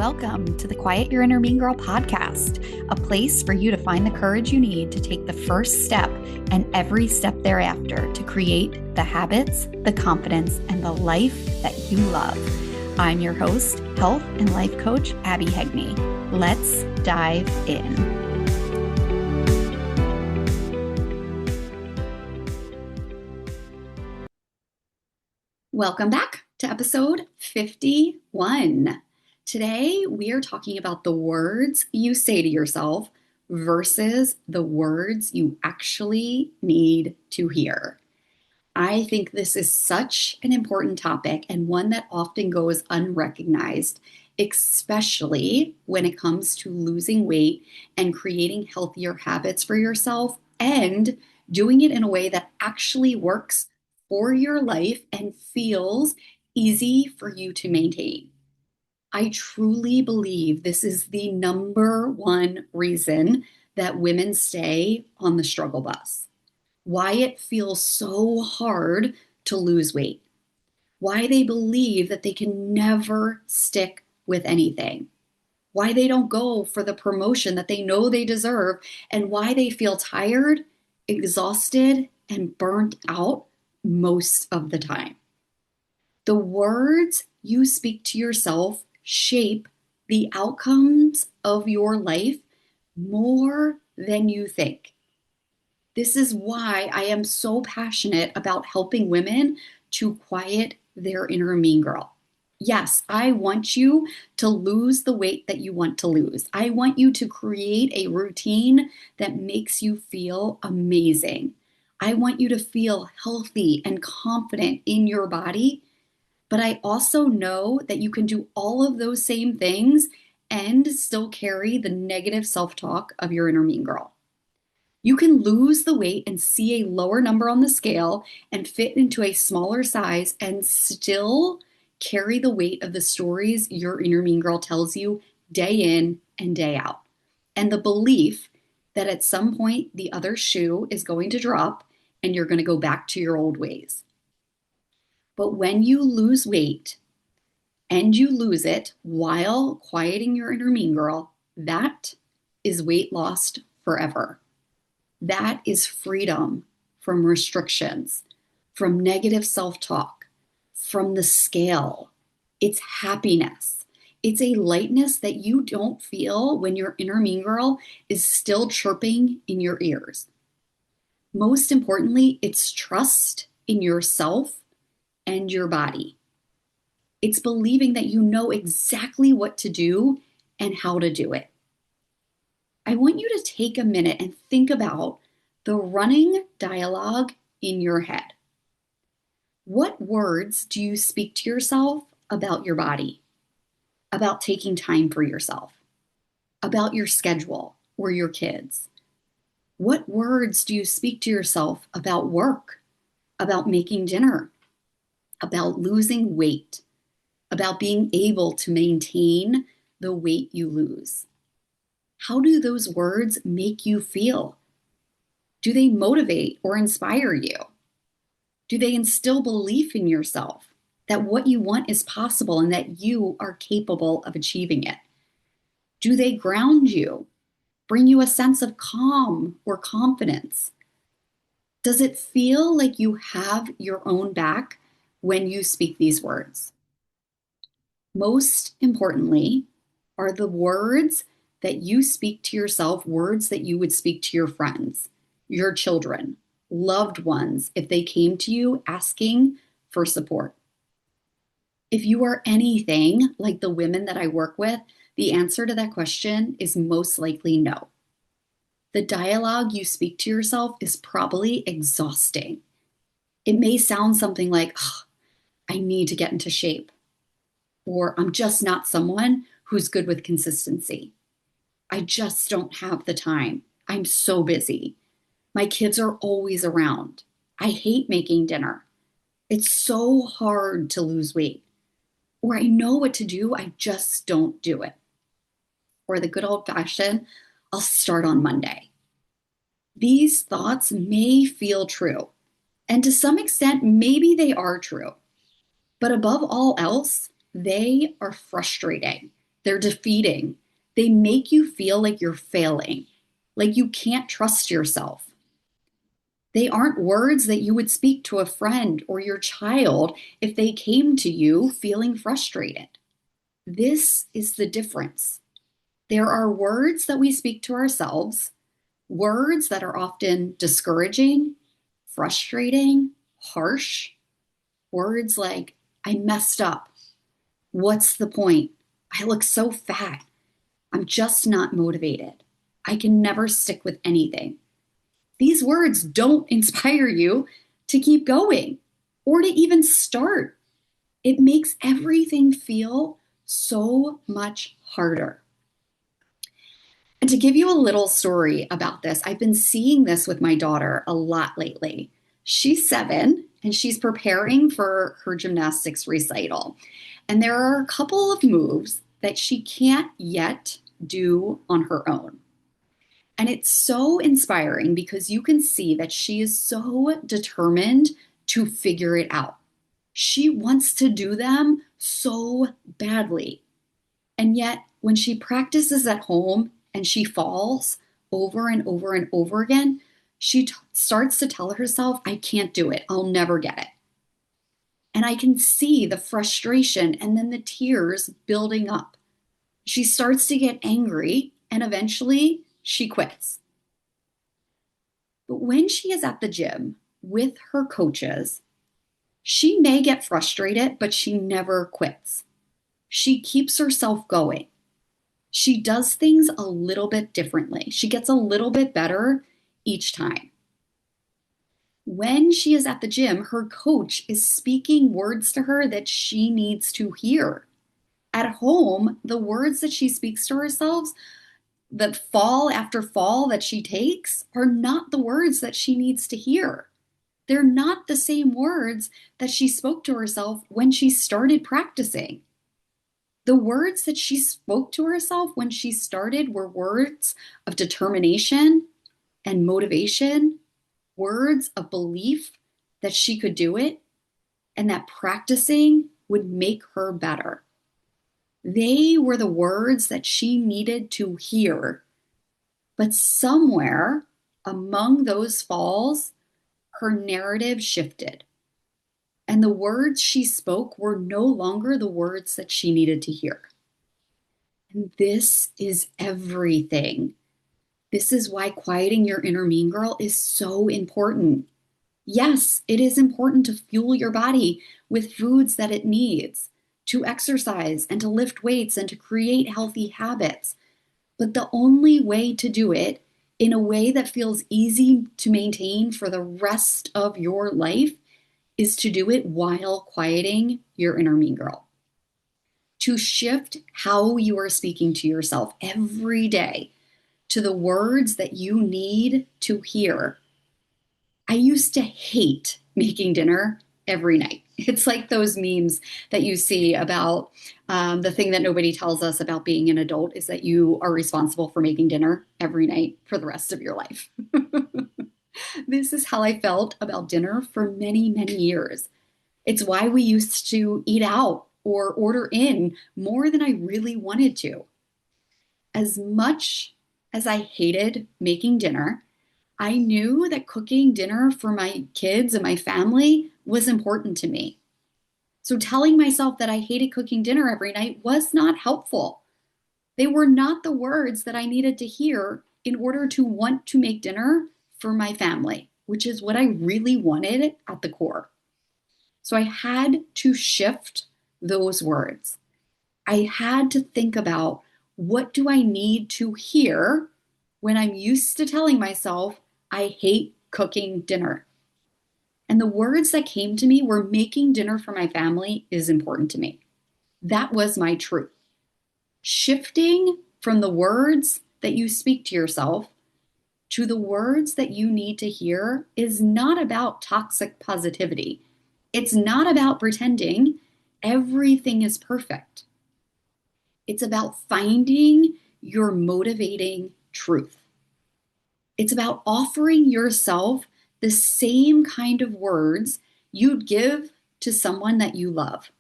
welcome to the Quiet Your Inner Mean Girl podcast, a place for you to find the courage you need to take the first step and every step thereafter to create the habits, the confidence, and the life that you love. I'm your host, health and life coach, Abby Hegney. Let's dive in. Welcome back to episode 51. Today, we are talking about the words you say to yourself versus the words you actually need to hear. I think this is such an important topic and one that often goes unrecognized, especially when it comes to losing weight and creating healthier habits for yourself and doing it in a way that actually works for your life and feels easy for you to maintain. I truly believe this is the number one reason that women stay on the struggle bus. Why it feels so hard to lose weight. Why they believe that they can never stick with anything. Why they don't go for the promotion that they know they deserve, and why they feel tired, exhausted, and burnt out most of the time. The words you speak to yourself shape the outcomes of your life more than you think. This is why I am so passionate about helping women to quiet their inner mean girl. Yes, I want you to lose the weight that you want to lose. I want you to create a routine that makes you feel amazing. I want you to feel healthy and confident in your body. But I also know that you can do all of those same things and still carry the negative self-talk of your inner mean girl. You can lose the weight and see a lower number on the scale and fit into a smaller size and still carry the weight of the stories your inner mean girl tells you day in and day out. And the belief that at some point the other shoe is going to drop and you're going to go back to your old ways. But when you lose weight and you lose it while quieting your inner mean girl, that is weight lost forever. That is freedom from restrictions, from negative self-talk, from the scale. It's happiness. It's a lightness that you don't feel when your inner mean girl is still chirping in your ears. Most importantly, it's trust in yourself and your body. It's believing that you know exactly what to do and how to do it. I want you to take a minute and think about the running dialogue in your head. What words do you speak to yourself about your body, about taking time for yourself, about your schedule or your kids? What words do you speak to yourself about work, about making dinner, about losing weight, about being able to maintain the weight you lose? How do those words make you feel? Do they motivate or inspire you? Do they instill belief in yourself that what you want is possible and that you are capable of achieving it? Do they ground you, bring you a sense of calm or confidence? Does it feel like you have your own back when you speak these words? Most importantly, are the words that you speak to yourself words that you would speak to your friends, your children, loved ones if they came to you asking for support? If you are anything like the women that I work with, the answer to that question is most likely no. The dialogue you speak to yourself is probably exhausting. It may sound something like, I need to get into shape, or I'm just not someone who's good with consistency. I just don't have the time. I'm so busy. My kids are always around. I hate making dinner. It's so hard to lose weight. Or I know what to do, I just don't do it. Or the good old fashioned, I'll start on Monday. These thoughts may feel true. And to some extent, maybe they are true. But above all else, they are frustrating They're defeating. They make you feel like you're failing, like you can't trust yourself. They aren't words that you would speak to a friend or your child if they came to you feeling frustrated. This is the difference. There are words that we speak to ourselves, words that are often discouraging, frustrating, harsh, words like, I messed up. What's the point? I look so fat. I'm just not motivated. I can never stick with anything. These words don't inspire you to keep going or to even start. It makes everything feel so much harder. And to give you a little story about this, I've been seeing this with my daughter a lot lately. She's 7 and she's preparing for her gymnastics recital. And there are a couple of moves that she can't yet do on her own. And it's so inspiring because you can see that she is so determined to figure it out. She wants to do them so badly. And yet, when she practices at home and she falls over and over and over again, she starts to tell herself, I can't do it. I'll never get it. And I can see the frustration and then the tears building up. She starts to get angry and eventually she quits. But when she is at the gym with her coaches, she may get frustrated, but she never quits. She keeps herself going. She does things a little bit differently. She gets a little bit better each time. When she is at the gym, her coach is speaking words to her that she needs to hear. At home, the words that she speaks to herself, that fall after fall that she takes, are not the words that she needs to hear. They're not the same words that she spoke to herself when she started practicing. The words that she spoke to herself when she started were words of determination and motivation, words of belief that she could do it, and that practicing would make her better. They were the words that she needed to hear. But somewhere among those falls, her narrative shifted. And the words she spoke were no longer the words that she needed to hear. And this is everything. This is why quieting your inner mean girl is so important. Yes, it is important to fuel your body with foods that it needs, to exercise and to lift weights and to create healthy habits. But the only way to do it in a way that feels easy to maintain for the rest of your life is to do it while quieting your inner mean girl. To shift how you are speaking to yourself every day to the words that you need to hear. I used to hate making dinner every night. It's like those memes that you see about the thing that nobody tells us about being an adult is that you are responsible for making dinner every night for the rest of your life. This is how I felt about dinner for many, many years. It's why we used to eat out or order in more than I really wanted to. As much as I hated making dinner, I knew that cooking dinner for my kids and my family was important to me. So telling myself that I hated cooking dinner every night was not helpful. They were not the words that I needed to hear in order to want to make dinner for my family, which is what I really wanted at the core. So I had to shift those words. I had to think about, what do I need to hear when I'm used to telling myself I hate cooking dinner? And the words that came to me were, making dinner for my family is important to me. That was my truth. Shifting from the words that you speak to yourself to the words that you need to hear is not about toxic positivity. It's not about pretending everything is perfect. It's about finding your motivating truth. It's about offering yourself the same kind of words you'd give to someone that you love,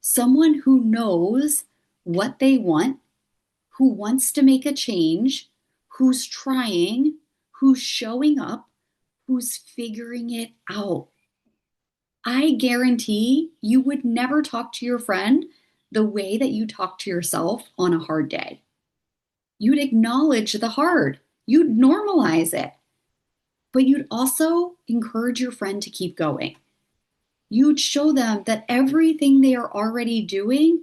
someone who knows what they want, who wants to make a change, who's trying, who's showing up, who's figuring it out. I guarantee you would never talk to your friend the way that you talk to yourself on a hard day. You'd acknowledge the hard, you'd normalize it, but you'd also encourage your friend to keep going. You'd show them that everything they are already doing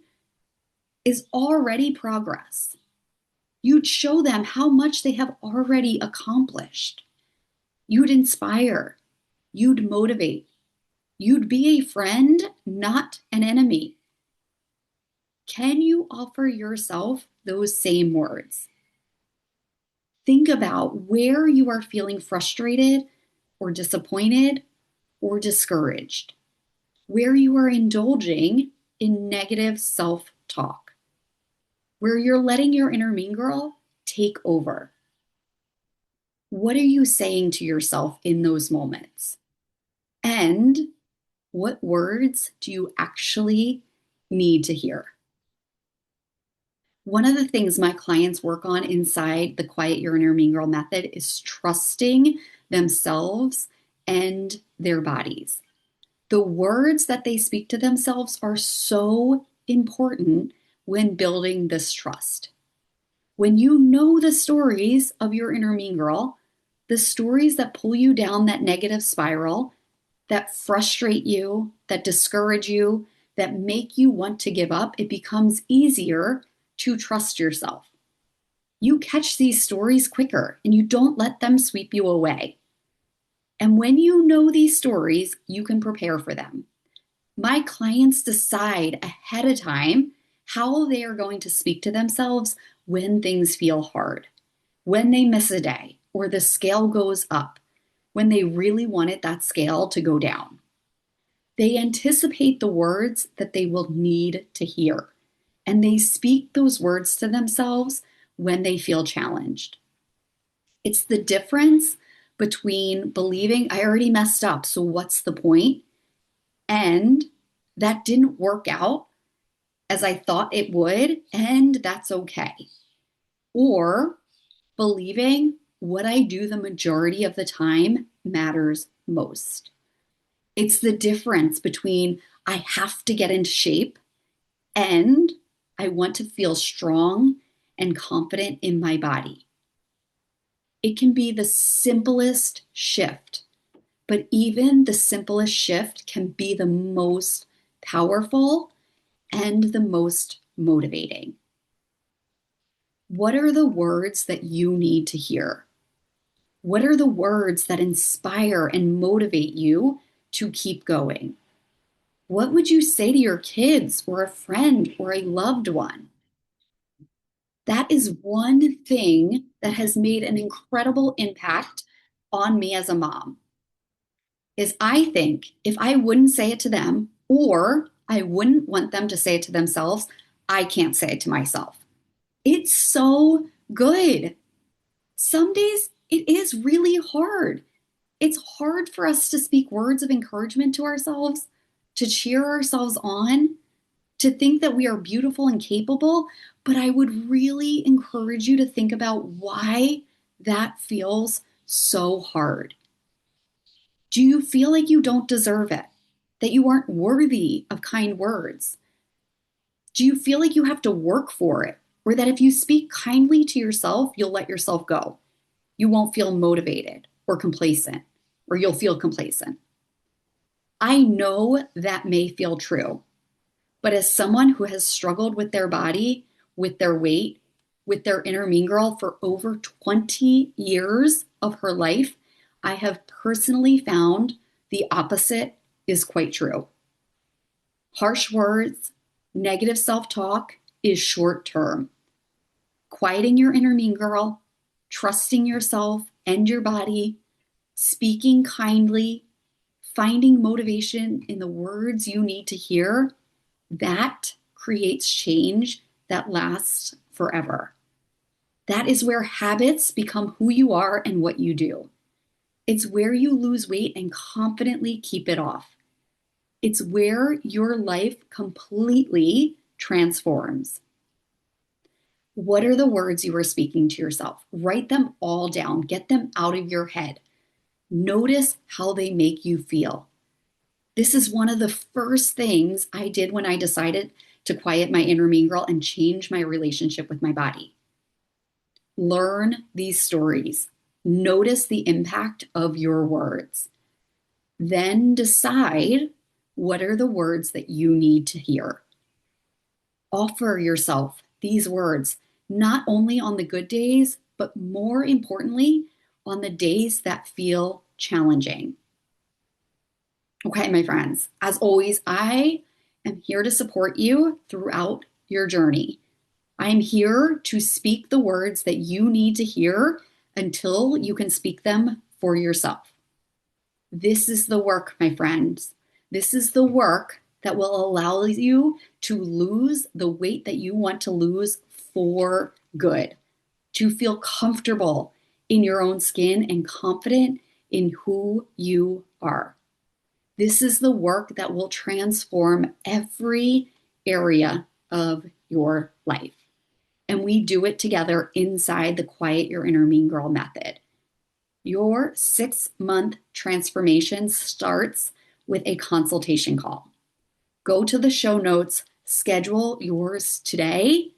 is already progress. You'd show them how much they have already accomplished. You'd inspire. You'd motivate. You'd be a friend, not an enemy. Can you offer yourself those same words? Think about where you are feeling frustrated or disappointed or discouraged, where you are indulging in negative self talk, where you're letting your inner mean girl take over. What are you saying to yourself in those moments? And what words do you actually need to hear? One of the things my clients work on inside the Quiet Your Inner Mean Girl method is trusting themselves and their bodies. The words that they speak to themselves are so important when building this trust. When you know the stories of your inner mean girl, the stories that pull you down that negative spiral, that frustrate you, that discourage you, that make you want to give up, it becomes easier to trust yourself. You catch these stories quicker and you don't let them sweep you away. And when you know these stories, you can prepare for them. My clients decide ahead of time how they are going to speak to themselves when things feel hard, when they miss a day, or the scale goes up, when they really wanted that scale to go down. They anticipate the words that they will need to hear, and they speak those words to themselves when they feel challenged. It's the difference between believing I already messed up, so what's the point? And that didn't work out as I thought it would, and that's okay. Or believing what I do the majority of the time matters most. It's the difference between I have to get into shape and I want to feel strong and confident in my body. It can be the simplest shift, but even the simplest shift can be the most powerful and the most motivating. What are the words that you need to hear? What are the words that inspire and motivate you to keep going? What would you say to your kids or a friend or a loved one? That is one thing that has made an incredible impact on me as a mom. Is I think if I wouldn't say it to them or I wouldn't want them to say it to themselves, I can't say it to myself. It's so good. Some days it is really hard. It's hard for us to speak words of encouragement to ourselves, to cheer ourselves on, to think that we are beautiful and capable. But I would really encourage you to think about why that feels so hard. Do you feel like you don't deserve it? That you aren't worthy of kind words? Do you feel like you have to work for it? Or that if you speak kindly to yourself, you'll let yourself go? You won't feel motivated or complacent, or you'll feel complacent. I know that may feel true, but as someone who has struggled with their body, with their weight, with their inner mean girl for over 20 years of her life, I have personally found the opposite is quite true. Harsh words, negative self talk is short term. Quieting your inner mean girl, trusting yourself and your body, speaking kindly, finding motivation in the words you need to hear, that creates change that lasts forever. That is where habits become who you are and what you do. It's where you lose weight and confidently keep it off. It's where your life completely transforms. What are the words you are speaking to yourself? Write them all down. Get them out of your head. Notice how they make you feel. This is one of the first things I did when I decided to quiet my inner mean girl and change my relationship with my body. Learn these stories. Notice the impact of your words. Then decide what are the words that you need to hear. Offer yourself these words, not only on the good days, but more importantly, on the days that feel challenging. Okay, my friends, as always, I am here to support you throughout your journey. I'm here to speak the words that you need to hear until you can speak them for yourself. This is the work, my friends. This is the work that will allow you to lose the weight that you want to lose for good, to feel comfortable in your own skin and confident in who you are. This is the work that will transform every area of your life. And we do it together inside the Quiet Your Inner Mean Girl method. Your 6-month transformation starts with a consultation call. Go to the show notes, schedule yours today,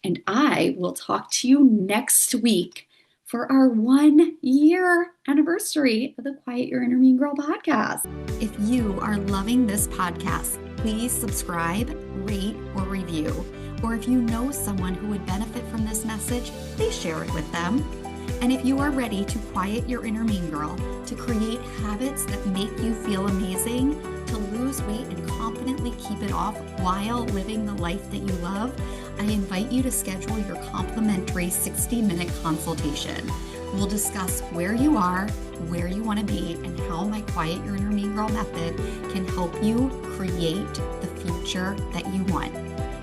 and I will talk to you next week for our 1-year anniversary of the Quiet Your Inner Mean Girl podcast. If you are loving this podcast, please subscribe, rate, or review. Or if you know someone who would benefit from this message, please share it with them. And if you are ready to quiet your inner mean girl, to create habits that make you feel amazing, to lose weight and confidently keep it off while living the life that you love, I invite you to schedule your complimentary 60-minute consultation. We'll discuss where you are, where you want to be, and how my Quiet Your Inner Mean Girl method can help you create the future that you want.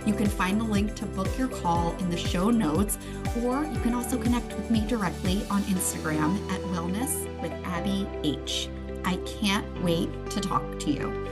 You can find the link to book your call in the show notes, or you can also connect with me directly on Instagram at Wellness with Abby H. I can't wait to talk to you.